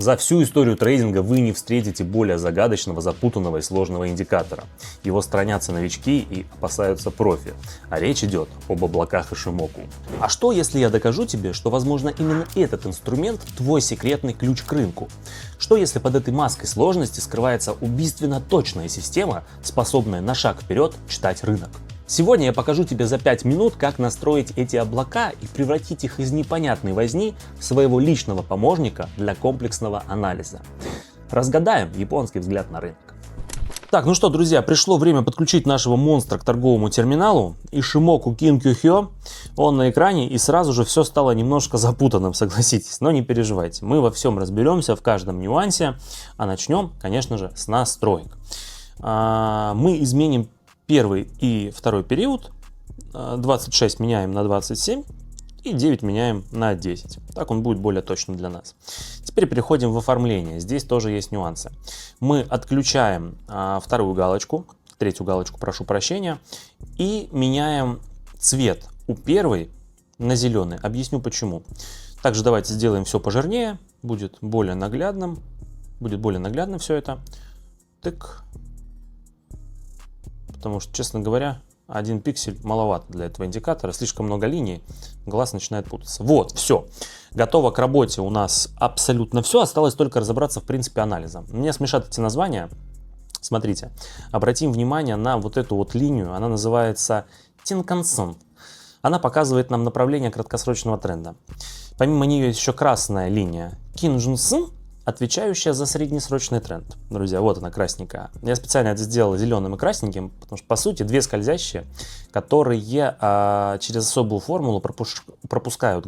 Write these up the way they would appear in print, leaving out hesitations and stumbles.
За всю историю трейдинга вы не встретите более загадочного, запутанного и сложного индикатора. Его сторонятся новички и опасаются профи. А речь идет об облаках Ишимоку. А что, если я докажу тебе, что, возможно, именно этот инструмент твой секретный ключ к рынку? Что, если под этой маской сложности скрывается убийственно точная система, способная на шаг вперед читать рынок? Сегодня я покажу тебе за 5 минут, как настроить эти облака и превратить их из непонятной возни в своего личного помощника для комплексного анализа. Разгадаем японский взгляд на рынок. Так, ну что, друзья, пришло время подключить нашего монстра к торговому терминалу. Ишимоку Кинкю-хё, он на экране, и сразу же все стало немножко запутанным, согласитесь. Но не переживайте, мы во всем разберемся, в каждом нюансе. А начнем, конечно же, с настроек. Мы изменим первый и второй период, 26 меняем на 27 и 9 меняем на 10. Так он будет более точным для нас. Теперь переходим в оформление. Здесь тоже есть нюансы. Мы отключаем вторую галочку, третью галочку, прошу прощения, и меняем цвет у первой на зеленый. Объясню почему. Также давайте сделаем все пожирнее, будет более наглядным. Будет более наглядно все это. Тык. Потому что, честно говоря, 1 пиксель маловато для этого индикатора, слишком много линий, глаз начинает путаться. Вот, все. Готово к работе у нас абсолютно все, осталось только разобраться в принципе анализа. Мне смешат эти названия. Смотрите, обратим внимание на вот эту вот линию, она называется Тинкансон. Она показывает нам направление краткосрочного тренда. Помимо нее есть еще красная линия Кинджунсен, отвечающая за среднесрочный тренд. Друзья, вот она красненькая. Я специально это сделал зеленым и красненьким, потому что по сути две скользящие, которые через особую формулу пропускают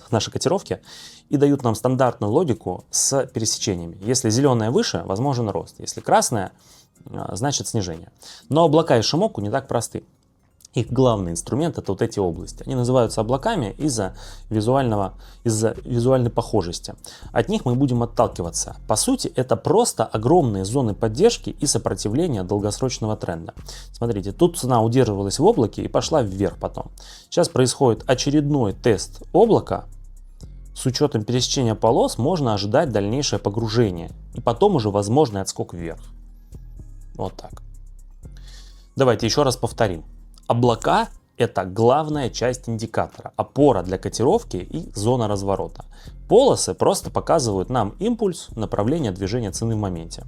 наши котировки и дают нам стандартную логику с пересечениями. Если зеленая выше, возможен рост. Если красная, значит снижение. Но облака Ишимоку не так просты. Их главный инструмент — это вот эти области. Они называются облаками из-за визуальной похожести. От них мы будем отталкиваться. По сути, это просто огромные зоны поддержки и сопротивления долгосрочного тренда. Смотрите, тут цена удерживалась в облаке и пошла вверх потом. Сейчас происходит очередной тест облака. С учетом пересечения полос можно ожидать дальнейшее погружение. И потом уже возможный отскок вверх. Вот так. Давайте еще раз повторим. Облака — это главная часть индикатора, опора для котировки и зона разворота. Полосы просто показывают нам импульс, направление движения цены в моменте.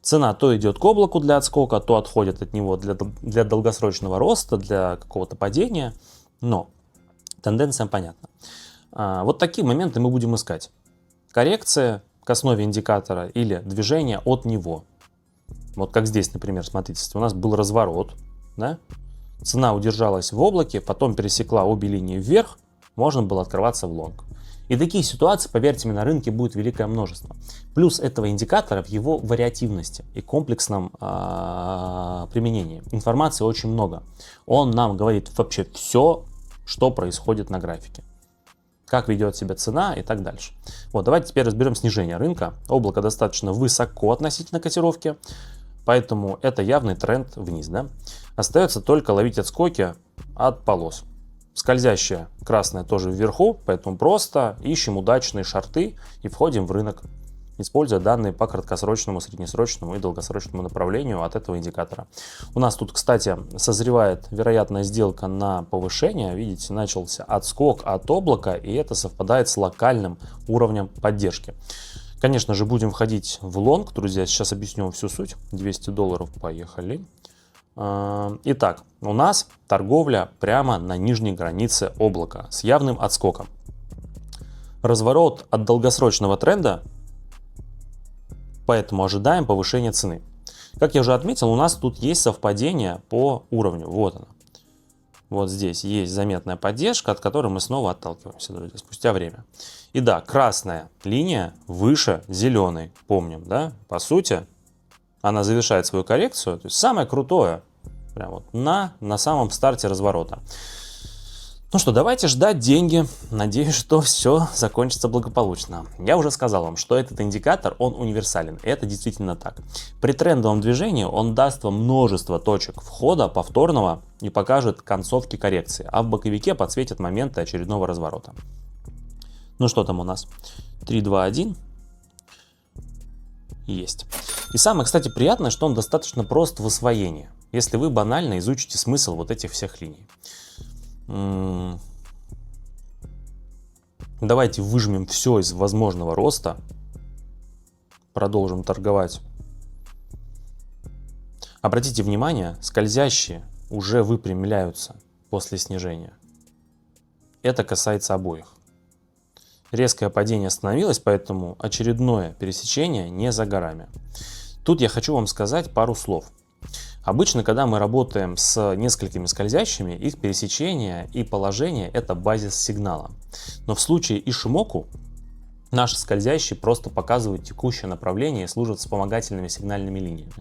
Цена то идет к облаку для отскока, то отходит от него для долгосрочного роста, для какого-то падения. Но тенденция понятна. Вот такие моменты мы будем искать. Коррекция к основе индикатора или движение от него. Вот как здесь, например, смотрите, у нас был разворот, да? Цена удержалась в облаке, потом пересекла обе линии вверх, можно было открываться в лонг. И таких ситуаций, поверьте мне, на рынке будет великое множество. Плюс этого индикатора в его вариативности и комплексном применении. Информации очень много. Он нам говорит вообще все, что происходит на графике. Как ведет себя цена и так дальше. Вот, давайте теперь разберем снижение рынка. Облако достаточно высоко относительно котировки. Поэтому это явный тренд вниз, да? Остается только ловить отскоки от полос. Скользящая красная тоже вверху, поэтому просто ищем удачные шорты и входим в рынок, используя данные по краткосрочному, среднесрочному и долгосрочному направлению от этого индикатора. У нас тут, кстати, созревает вероятная сделка на повышение. Видите, начался отскок от облака, и это совпадает с локальным уровнем поддержки. Конечно же, будем входить в лонг, друзья, сейчас объясню вам всю суть. $200, поехали. Итак, у нас торговля прямо на нижней границе облака с явным отскоком. Разворот от долгосрочного тренда, поэтому ожидаем повышения цены. Как я уже отметил, у нас тут есть совпадение по уровню. Вот оно. Вот здесь есть заметная поддержка, от которой мы снова отталкиваемся, друзья, спустя время. И да, красная линия выше зеленой, помним, да? По сути, она завершает свою коррекцию, то есть самое крутое, прям вот на самом старте разворота. Ну что, давайте ждать деньги. Надеюсь, что все закончится благополучно. Я уже сказал вам, что этот индикатор, он универсален. И это действительно так. При трендовом движении он даст вам множество точек входа повторного и покажет концовки коррекции. А в боковике подсветит моменты очередного разворота. Ну что там у нас? 3, 2, 1. Есть. И самое, кстати, приятное, что он достаточно прост в освоении, если вы банально изучите смысл вот этих всех линий. Давайте выжмем все из возможного роста. Продолжим торговать. Обратите внимание, скользящие уже выпрямляются после снижения. Это касается обоих. Резкое падение остановилось, поэтому очередное пересечение не за горами. Тут я хочу вам сказать пару слов. Обычно, когда мы работаем с несколькими скользящими, их пересечение и положение – это базис сигнала. Но в случае Ишимоку наши скользящие просто показывают текущее направление и служат вспомогательными сигнальными линиями.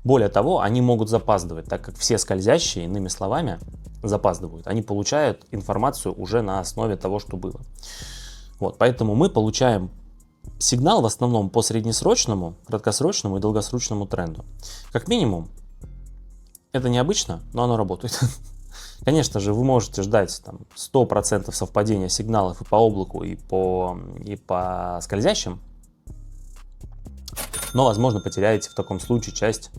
Более того, они могут запаздывать, так как все скользящие, иными словами, запаздывают. Они получают информацию уже на основе того, что было. Вот, поэтому мы получаем сигнал в основном по среднесрочному, краткосрочному и долгосрочному тренду. Как минимум, это необычно, но оно работает. Конечно же, вы можете ждать там 100% совпадения сигналов и по облаку, и по скользящим, но, возможно, потеряете в таком случае часть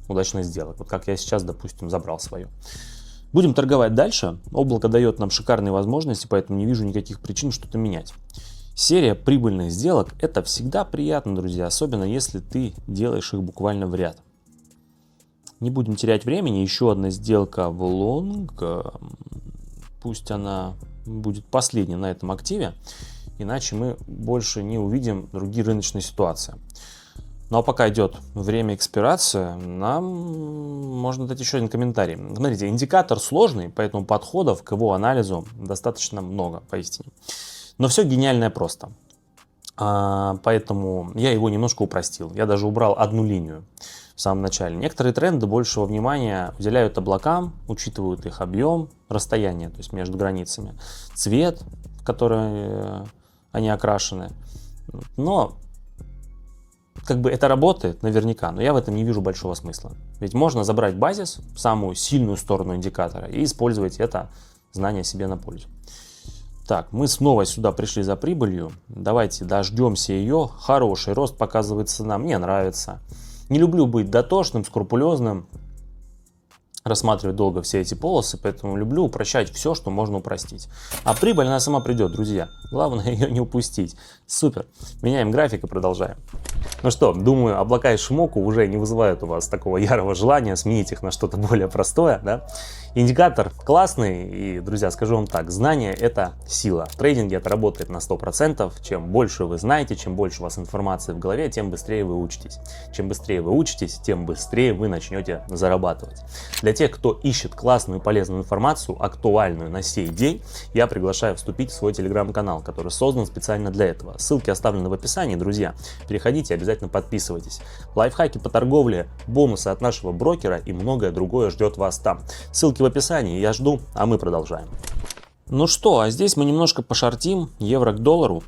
удачных сделок. Вот как я сейчас, допустим, забрал свою. Будем торговать дальше. Облако дает нам шикарные возможности, поэтому не вижу никаких причин что-то менять. Серия прибыльных сделок – это всегда приятно, друзья, особенно если ты делаешь их буквально в ряд. Не будем терять времени. Еще одна сделка в лонг. Пусть она будет последней на этом активе, иначе мы больше не увидим другие рыночные ситуации. Ну а пока идет время экспирации, нам можно дать еще один комментарий. Смотрите, индикатор сложный, поэтому подходов к его анализу достаточно много, поистине. Но все гениальное просто. Поэтому я его немножко упростил. Я даже убрал одну линию в самом начале. Некоторые тренды большего внимания уделяют облакам, учитывают их объем, расстояние, то есть между границами, цвет, в который они окрашены. Но как бы это работает наверняка, но я в этом не вижу большого смысла. Ведь можно забрать базис, самую сильную сторону индикатора, и использовать это знание себе на пользу. Так, мы снова сюда пришли за прибылью. Давайте дождемся ее. Хороший рост показывает цена, мне нравится. Не люблю быть дотошным, скрупулезным, рассматривать долго все эти полосы, поэтому люблю упрощать все, что можно упростить. А прибыль, она сама придет, друзья. Главное ее не упустить. Супер. Меняем график и продолжаем. Ну что, думаю, облака и Шимоку уже не вызывают у вас такого ярого желания сменить их на что-то более простое, да? Индикатор классный, и, друзья, скажу вам так, знание – это сила. В трейдинге это работает на 100%. Чем больше вы знаете, чем больше у вас информации в голове, тем быстрее вы учитесь. Чем быстрее вы учитесь, тем быстрее вы начнете зарабатывать. Для тех, кто ищет классную и полезную информацию, актуальную на сей день, я приглашаю вступить в свой телеграм-канал, который создан специально для этого. Ссылки оставлены в описании, друзья. Переходите, обязательно подписывайтесь. Лайфхаки по торговле, бонусы от нашего брокера и многое другое ждет вас там. Ссылки в описании, я жду, а мы продолжаем. Ну что, а здесь мы немножко пошортим евро к доллару.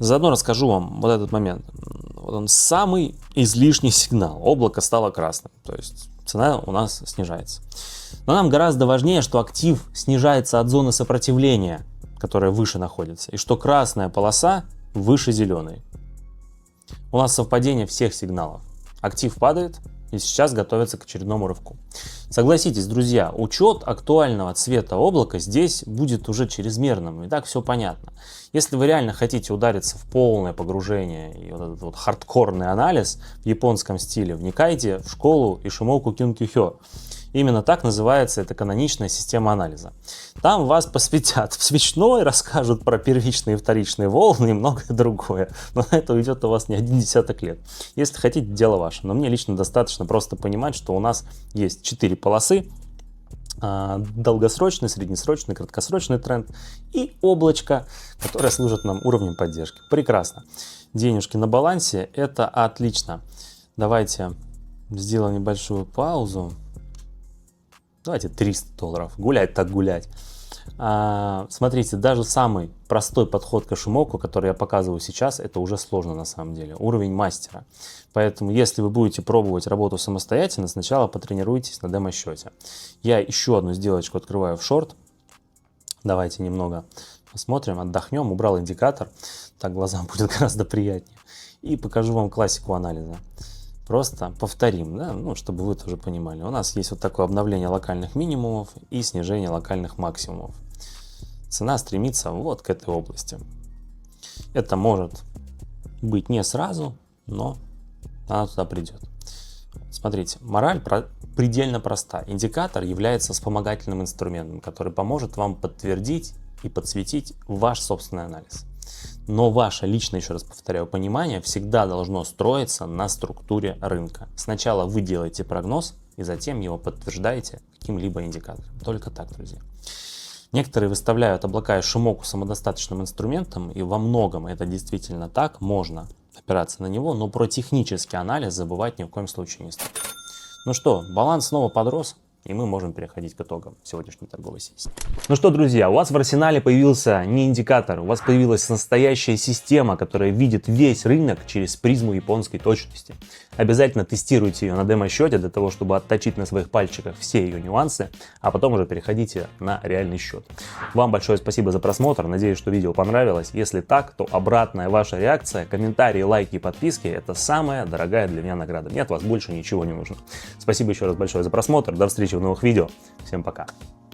Заодно расскажу вам вот этот момент. Вот он самый излишний сигнал. Облако стало красным, то есть цена у нас снижается. Но нам гораздо важнее, что актив снижается от зоны сопротивления, которая выше находится, и что красная полоса выше зеленой. У нас совпадение всех сигналов. Актив падает и сейчас готовится к очередному рывку. Согласитесь, друзья, учет актуального цвета облака здесь будет уже чрезмерным, и так все понятно. Если вы реально хотите удариться в полное погружение и вот этот вот хардкорный анализ в японском стиле, вникайте в школу Ишимоку Кюнкюхё. Именно так называется эта каноничная система анализа. Там вас посвятят в свечной, расскажут про первичные и вторичные волны и многое другое. Но на это уйдет у вас не один десяток лет. Если хотите, дело ваше. Но мне лично достаточно просто понимать, что у нас есть 4 полосы. Долгосрочный, среднесрочный, краткосрочный тренд и облачко, которое служит нам уровнем поддержки. Прекрасно. Денежки на балансе, это отлично. Давайте сделаем небольшую паузу. Давайте $300. Гулять так гулять. Смотрите, даже самый простой подход к Ишимоку, который я показываю сейчас, это уже сложно на самом деле. Уровень мастера. Поэтому, если вы будете пробовать работу самостоятельно, сначала потренируйтесь на демо-счете. Я еще одну сделочку открываю в шорт. Давайте немного посмотрим, отдохнем. Убрал индикатор. Так глазам будет гораздо приятнее. И покажу вам классику анализа. Просто повторим, да, ну, чтобы вы тоже понимали. У нас есть вот такое обновление локальных минимумов и снижение локальных максимумов. Цена стремится вот к этой области. Это может быть не сразу, но она туда придет. Смотрите, мораль предельно проста. Индикатор является вспомогательным инструментом, который поможет вам подтвердить и подсветить ваш собственный анализ. Но ваше личное, еще раз повторяю, понимание всегда должно строиться на структуре рынка. Сначала вы делаете прогноз, и затем его подтверждаете каким-либо индикатором. Только так, друзья. Некоторые выставляют облака и Шимоку самодостаточным инструментом, и во многом это действительно так, можно опираться на него, но про технический анализ забывать ни в коем случае не стоит. Ну что, баланс снова подрос, и мы можем переходить к итогам сегодняшней торговой сессии. Ну что, друзья, у вас в арсенале появился не индикатор, у вас появилась настоящая система, которая видит весь рынок через призму японской точности. Обязательно тестируйте ее на демо-счете для того, чтобы отточить на своих пальчиках все ее нюансы, а потом уже переходите на реальный счет. Вам большое спасибо за просмотр, надеюсь, что видео понравилось. Если так, то обратная ваша реакция, комментарии, лайки и подписки — это самая дорогая для меня награда. Мне от вас больше ничего не нужно. Спасибо еще раз большое за просмотр, до встречи в новых видео, всем пока.